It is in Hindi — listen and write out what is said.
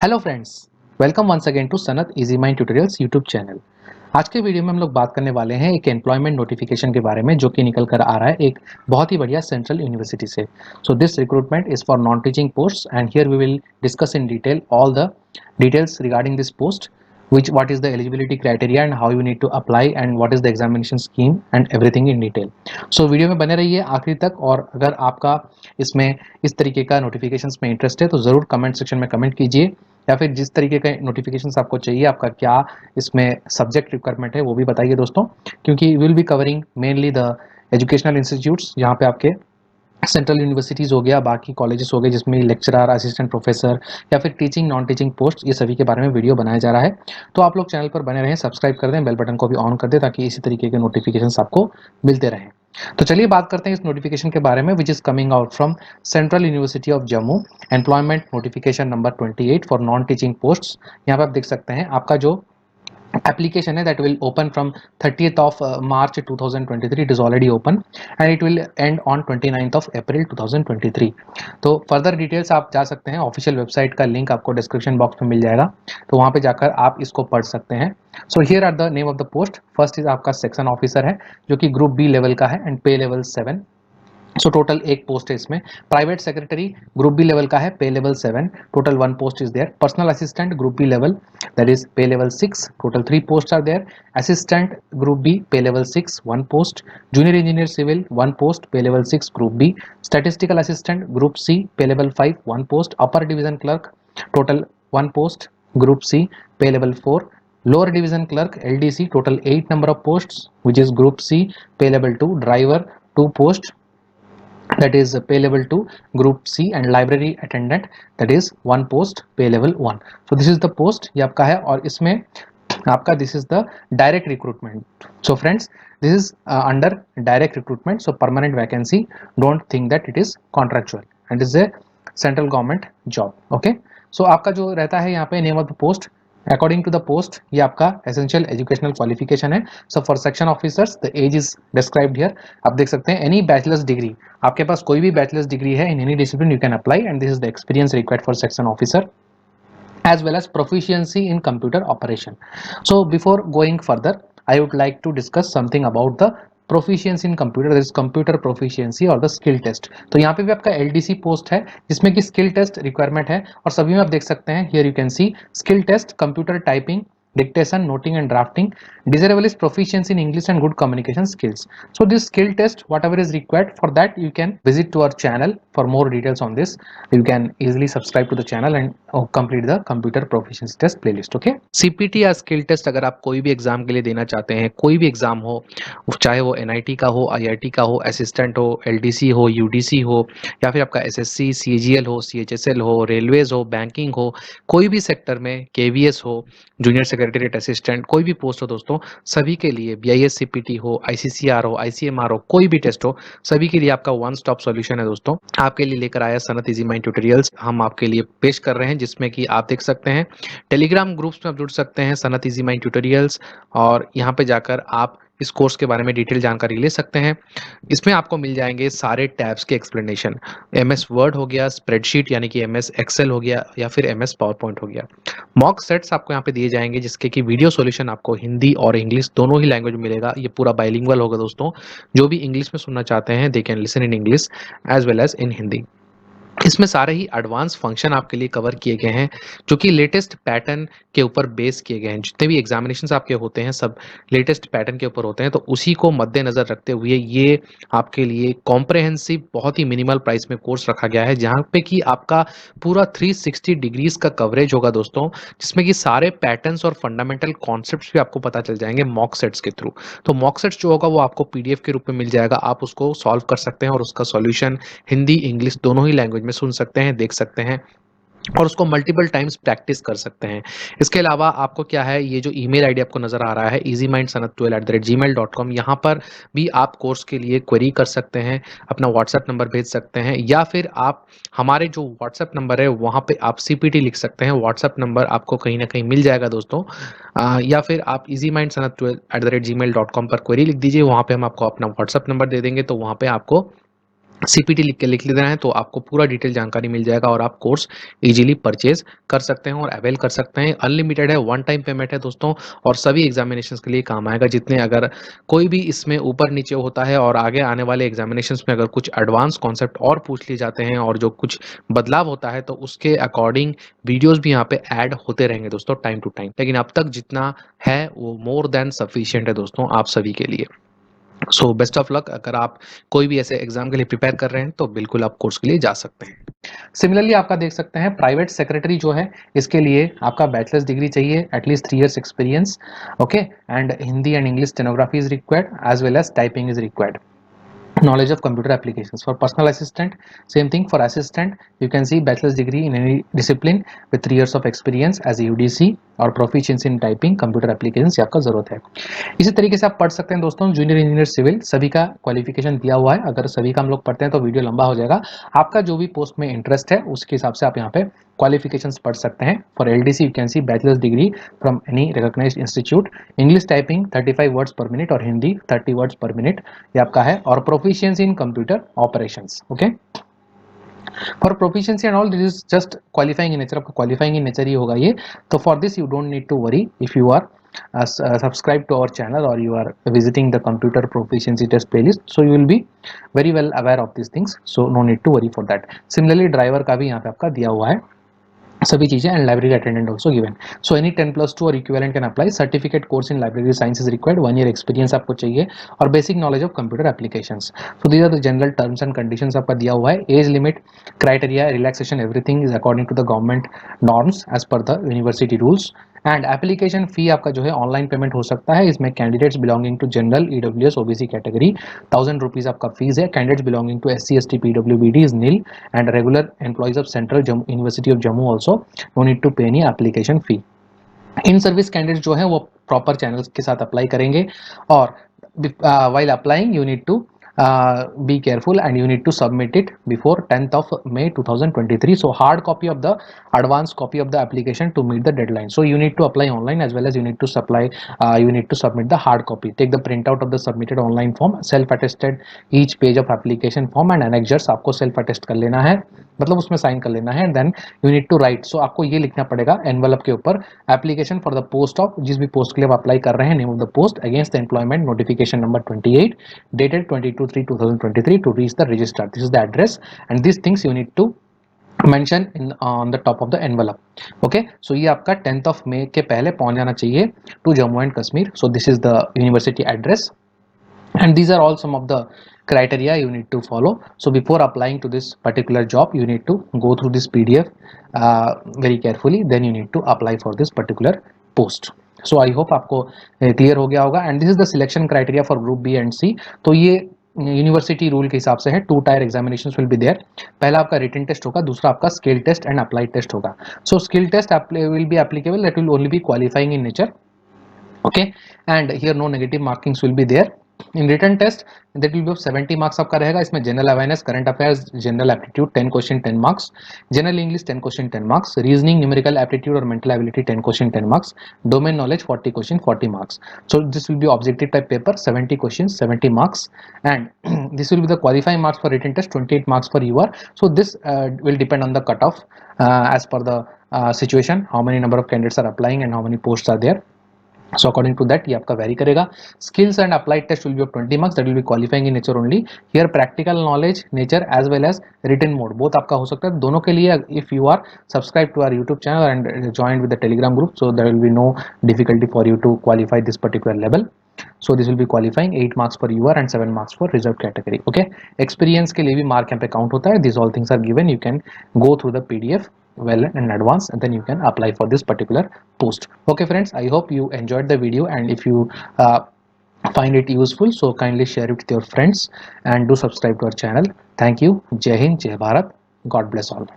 Hello friends, welcome once again to Sanat Easy Mind Tutorials YouTube channel. आज के वीडियो में हम लोग बात करने वाले हैं एक एम्प्लॉयमेंट नोटिफिकेशन के बारे में जो कि निकल कर आ रहा है एक बहुत ही बढ़िया सेंट्रल यूनिवर्सिटी से। So this recruitment is for non teaching post and here we will discuss in detail all the details regarding this post, which what is the eligibility criteria and how you need to apply and what is the examination scheme and everything in detail. So video में बने रहिए आखिरी तक। और अगर आपका इसमें इस तरीके का नोटिफिकेशंस में इंटरेस्ट है तो ज़रूर कमेंट सेक्शन में कमेंट कीजिए, या फिर जिस तरीके का नोटिफिकेशंस आपको चाहिए, आपका क्या इसमें सब्जेक्ट रिक्वायरमेंट है वो भी बताइए दोस्तों, क्योंकि will be covering mainly the educational institutes यहाँ पे आपके सेंट्रल यूनिवर्सिटीज़ हो गया, बाकी कॉलेजेस हो गए जिसमें लेक्चरर, असिस्टेंट प्रोफेसर या फिर टीचिंग नॉन टीचिंग पोस्ट, ये सभी के बारे में वीडियो बनाया जा रहा है। तो आप लोग चैनल पर बने रहें, सब्सक्राइब कर दें, बेल बटन को भी ऑन कर दें ताकि इसी तरीके के नोटिफिकेशंस आपको मिलते रहें। तो चलिए बात करते हैं इस नोटिफिकेशन के बारे में, which is coming out from central university of Jammu. Employment notification number 28 for non teaching post. यहाँ पर आप देख सकते हैं आपका जो application that will open from 30th of March 2023. It is already open and it will end on 29th of April 2023. तो फर्दर डिटेल्स आप जा सकते हैं, ऑफिशियल वेबसाइट का लिंक आपको डिस्क्रिप्शन बॉक्स में मिल जाएगा, तो वहाँ पे जाकर आप इसको पढ़ सकते हैं। So here are the name of the post. First is आपका सेक्शन ऑफिसर है जो कि ग्रुप बी लेवल का है and pay level 7। So total एक पोस्ट है इसमें। Private secretary group B level का है, pay level 7, total 1 post is there. Personal assistant group B level, that is pay level 6, total 3 post are there. Assistant group B, pay level 6, 1 post. Junior engineer civil 1 post, pay level 6 group B. Statistical assistant group C, pay level 5, 1 post. Upper division clerk total 1 post, group C, pay level 4। Lower division clerk LDC total 8 number of posts, which is group C, pay level 2. Driver 2 post, that is pay level 2 group C, and library attendant that is 1 post, pay level 1. so this is the post ये आपका है, और इसमें आपका this is the direct recruitment. so friends, this is under direct recruitment, so permanent vacancy, don't think that it is contractual and this is a central government job. okay, so आपका जो रहता है यहाँ पे name of the post according to the post, ये आपका एसेंशियल एजुकेशनल क्वालिफिकेशन है। So for section officers the age is described here. आप देख सकते हैं एनी बैचलर्स डिग्री, आपके पास कोई भी बैचलर्स डिग्री है in any discipline you can apply, and this is the experience required for section officer as well as proficiency in computer operation. So before going further, I would like to discuss something about the proficiency in computer, that is computer proficiency or the skill test. तो यहाँ पे भी आपका LDC पोस्ट है जिसमें कि स्किल टेस्ट रिक्वायरमेंट है, और सभी में आप देख सकते हैं here you can see skill test, computer typing, dictation, noting and drafting. Desirable is proficiency in English and good communication skills. So this skill test, whatever is required for that, you can visit to our channel for more details on this. You can easily subscribe to the channel and complete the computer proficiency test playlist. okay, CPT या skill test अगर आप कोई भी एग्जाम के लिए देना चाहते हैं, कोई भी एग्जाम हो, चाहे वो NIT का हो, IIT का हो, असिस्टेंट हो, LDC हो, UDC हो, या फिर आपका SSC, CGL हो, CHSL हो, रेलवेज हो, बैंकिंग हो, कोई भी सेक्टर में KVS हो, जूनियर सेक्रेटरीट असिस्टेंट, कोई भी पोस्ट हो दोस्तों, सभी के लिए BIS CPT हो, ICCR हो, ICMR हो, कोई भी टेस्ट हो, सभी के लिए आपका वन स्टॉप सॉल्यूशन है दोस्तों। आपके लिए लेकर आया सनत इजी माइंड ट्यूटोरियल्स, हम आपके लिए पेश कर रहे हैं, जिसमें कि आप देख सकते हैं टेलीग्राम ग्रुप्स में आप जुड़ सकते हैं सनत इजी माइंड ट्यूटोरियल्स, और यहाँ पे जाकर आप इस कोर्स के बारे में डिटेल जानकारी ले सकते हैं। इसमें आपको मिल जाएंगे सारे टैब्स के एक्सप्लेनेशन, MS वर्ड हो गया, स्प्रेडशीट यानी कि MS एक्सेल हो गया, या फिर MS पावर पॉइंट हो गया। मॉक सेट्स आपको यहाँ पे दिए जाएंगे जिसके कि वीडियो सॉल्यूशन आपको हिंदी और इंग्लिश दोनों ही लैंग्वेज में मिलेगा। ये पूरा बाइलिंगुअल होगा दोस्तों, जो भी इंग्लिश में सुनना चाहते हैं they can listen in English as well as in Hindi. इसमें सारे ही एडवांस फंक्शन आपके लिए कवर किए गए हैं जो कि लेटेस्ट पैटर्न के ऊपर बेस किए गए हैं। जितने भी एग्जामिनेशंस आपके होते हैं सब लेटेस्ट पैटर्न के ऊपर होते हैं, तो उसी को मद्देनजर रखते हुए ये आपके लिए कॉम्प्रहेंसिव बहुत ही मिनिमल प्राइस में कोर्स रखा गया है, जहाँ पे कि आपका पूरा 360 डिग्रीज का कवरेज होगा दोस्तों, जिसमें कि सारे पैटर्न्स और फंडामेंटल कॉन्सेप्ट्स भी आपको पता चल जाएंगे मॉक सेट्स के थ्रू। तो मॉक सेट्स जो होगा वो आपको PDF के रूप में मिल जाएगा, आप उसको सॉल्व कर सकते हैं और उसका सॉल्यूशन हिंदी इंग्लिश दोनों ही लैंग्वेज में सुन सकते हैं, देख सकते हैं, और उसको मल्टीपल टाइम्स प्रैक्टिस कर सकते हैं। इसके अलावा आपको क्या है, ये जो ईमेल आईडी आपको नजर आ रहा है easymindsanath12@gmail.com, यहाँ पर भी आप कोर्स के लिए क्वेरी कर सकते हैं, अपना व्हाट्सएप नंबर भेज सकते हैं, या फिर आप हमारे जो व्हाट्सएप नंबर है वहाँ पे आप CPT लिख सकते हैं। व्हाट्सएप नंबर आपको कहीं ना कहीं मिल जाएगा दोस्तों, या फिर आप easymindsanath12@gmail.com पर क्वेरी लिख दीजिए, वहाँ पे हम आपको अपना व्हाट्सएप नंबर दे देंगे, तो वहाँ पे आपको सीपीटी लिख लेना है तो आपको पूरा डिटेल जानकारी मिल जाएगा और आप कोर्स इजीली परचेज कर सकते हैं और अवेल कर सकते हैं। अनलिमिटेड है, वन टाइम पेमेंट है दोस्तों, और सभी एग्जामिनेशंस के लिए काम आएगा। जितने अगर कोई भी इसमें ऊपर नीचे होता है और आगे आने वाले एग्जामिनेशंस में अगर कुछ एडवांस कॉन्सेप्ट और पूछ लिए जाते हैं और जो कुछ बदलाव होता है तो उसके अकॉर्डिंग वीडियोस भी यहाँ पे ऐड होते रहेंगे दोस्तों टाइम टू टाइम। लेकिन अब तक जितना है वो मोर देन सफिशिएंट है दोस्तों आप सभी के लिए। So best of luck. अगर आप कोई भी ऐसे एग्जाम के लिए प्रिपेयर कर रहे हैं तो बिल्कुल आप कोर्स के लिए जा सकते हैं। सिमिलरली आपका देख सकते हैं प्राइवेट सेक्रेटरी जो है इसके लिए आपका बैचलर्स डिग्री चाहिए, at least 3 years experience, okay, and Hindi and English stenography is required as well as typing is required, knowledge of computer applications. For personal assistant, same thing. For assistant, you can see bachelor's degree in any discipline with 3 years of experience as a UDC और proficiency in typing computer applications ये आपका जरूरत है। इसी तरीके से आप पढ़ सकते हैं दोस्तों जूनियर इंजीनियर सिविल, सभी का क्वालिफिकेशन दिया हुआ है। अगर सभी का हम लोग पढ़ते हैं तो वीडियो लंबा हो जाएगा। आपका जो भी पोस्ट में इंटरेस्ट है उसके हिसाब से आप यहाँ पे क्वालिफिकेशंस पढ़ सकते हैं। For LDC you can see bachelors degree from any recognised institute, English typing 35 words per minute और हिंदी 30 वर्ड्स पर मिनट ये आपका है, और proficiency in computer operations. Okay, for proficiency and all this is just qualifying in nature, आपका क्वालिफाइंग इन नेचर ही होगा ये। तो for this you don't need to worry if you are subscribe to our channel or you are visiting the computer proficiency test playlist, so you will be very well aware of these things, so no need to worry for that. Similarly driver का भी यहाँ पे आपका दिया हुआ है सभी चीजें, and library attendant also given. So any 10+2 और equivalent can apply. Certificate course in library science is required, 1 year experience आपको चाहिए और basic knowledge of computer applications. So these are the general terms and conditions आपका दिया हुआ है। Age limit, criteria, relaxation, everything is according to the government norms as per the university rules. And application fee आपका जो है ऑनलाइन पेमेंट हो सकता है। इसमें candidates belonging to general EWS OBC category 1000 rupees आपका फीस है। Candidates belonging to SC ST PWBD is nil, and regular employees of central university of Jammu also no need to pay any application fee. In service candidates जो है वो प्रॉपर चैनल्स के साथ अप्लाई करेंगे, और while applying you need to be careful and you need to submit it before 10th of May 2023. So hard copy of the advanced copy of the application to meet the deadline. So you need to apply online as well as you need to submit the hard copy. Take the printout of the submitted online form, self attested each page of application form and annexures आपको self attest कर लेना है, मतलब उसमें साइन कर लेना है। Then you need to write, so आपको ये लिखना पड़ेगा एनवलप के ऊपर, application for the post of, जिस भी पोस्ट के लिए आप अप्लाई कर रहे हैं, name of the post against the employment notification number 28 dated 22/3/2023 to reach the register, this is the address and this things you need to mention in on the top of the envelope. Okay, so ये आपका 10th of May के पहले पहुंच जाना चाहिए to Jammu and Kashmir. So this is the university address and these are all some of the criteria you need to follow. So before applying to this particular job you need to go through this PDF very carefully, then you need to apply for this particular post. So I hope आपको clear हो गया होगा। and this is the selection criteria for group B and C. तो ये यूनिवर्सिटी रूल के हिसाब से है। 2 tier examinations will be there. पहला आपका रिटन टेस्ट होगा, दूसरा आपका skill test and applied test होगा। So skill test will be applicable, that will only be qualifying in nature, okay, and here no negative markings will be there. In written test that will be 70 marks आपका रहेगा। इसमें general awareness, current affairs, general aptitude 10 question 10 marks, general English 10 question 10 marks, reasoning, numerical aptitude और mental ability 10 question 10 marks, domain knowledge 40 question 40 marks. So this will be objective type paper, 70 question 70 marks, and this will be the qualifying marks for written test, 28 marks for UR. So this will depend on the cutoff as per the situation, how many number of candidates are applying and how many posts are there. So according to that ये आपका वेरी करेगा। Skills and applied test will be of 20 marks, that will be qualifying in nature only. Here practical knowledge nature as well as written mode both आपका हो सकता है। दोनों के लिए if you are subscribe to our YouTube channel and join with the Telegram group, so there will be no difficulty for you to qualify this particular level. So this will be qualifying 8 marks for UR and 7 marks for reserved category. Okay, experience के लिए भी मार्क यहाँ पे काउंट होता है। These all things are given, you can go through the PDF well in advance and then you can apply for this particular post. Okay friends, I hope you enjoyed the video, and if you find it useful, so kindly share it with your friends and do subscribe to our channel. Thank you. Jai Hind, Jai Bharat. God bless all.